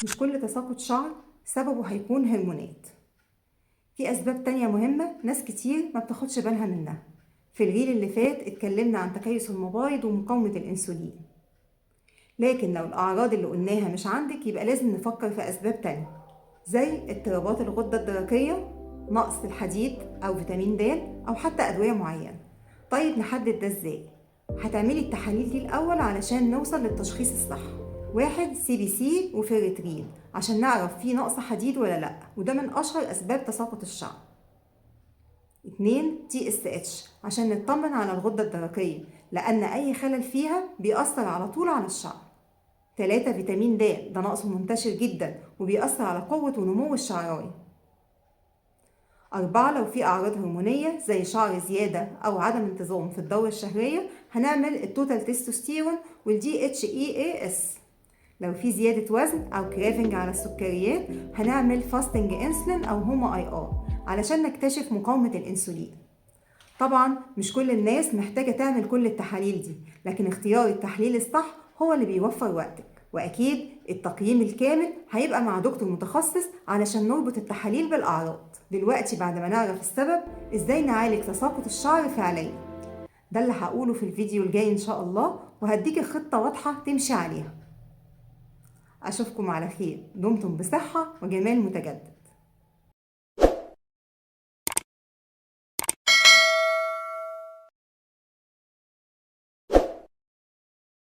مش كل تساقط شعر سببه هيكون هرمونات. في أسباب تانية مهمة ناس كتير ما بتاخدش بالها منها. في الريل اللي فات اتكلمنا عن تكيس المبايض ومقاومة الأنسولين، لكن لو الأعراض اللي قلناها مش عندك يبقى لازم نفكر في أسباب تانية زي اضطرابات الغدة الدرقية، نقص الحديد أو فيتامين د، أو حتى أدوية معينة. طيب نحدد ده ازاي؟ هتعملي التحاليل دي الأول علشان نوصل للتشخيص الصح. 1 CBC وفيريترين عشان نعرف فيه نقص حديد ولا لأ، وده من أشهر أسباب تساقط الشعر. 2 TSH عشان نطمن على الغدة الدرقية، لأن أي خلل فيها بيأثر على طول على الشعر. 3 فيتامين د، ده نقصه منتشر جدا وبيأثر على قوة ونمو الشعراية. 4 لو في أعراض هرمونية زي شعر زيادة أو عدم انتظام في الدورة الشهرية هنعمل التوتال تستوستيرون والDHEAS. لو في زيادة وزن أو كرافنج على السكريات هنعمل فاستنج انسولين أو هوما اي ار علشان نكتشف مقاومة الأنسولين. طبعا مش كل الناس محتاجة تعمل كل التحاليل دي، لكن اختيار التحليل الصح هو اللي بيوفر وقتك، وأكيد التقييم الكامل هيبقى مع دكتور متخصص علشان نربط التحاليل بالأعراض. دلوقتي بعد ما نعرف السبب ازاي نعالج تساقط الشعر فعليا، ده اللي هقوله في الفيديو الجاي إن شاء الله، وهديك خطة واضحة تمشي عليها. أشوفكم على خير، دمتم بصحة وجمال متجدد.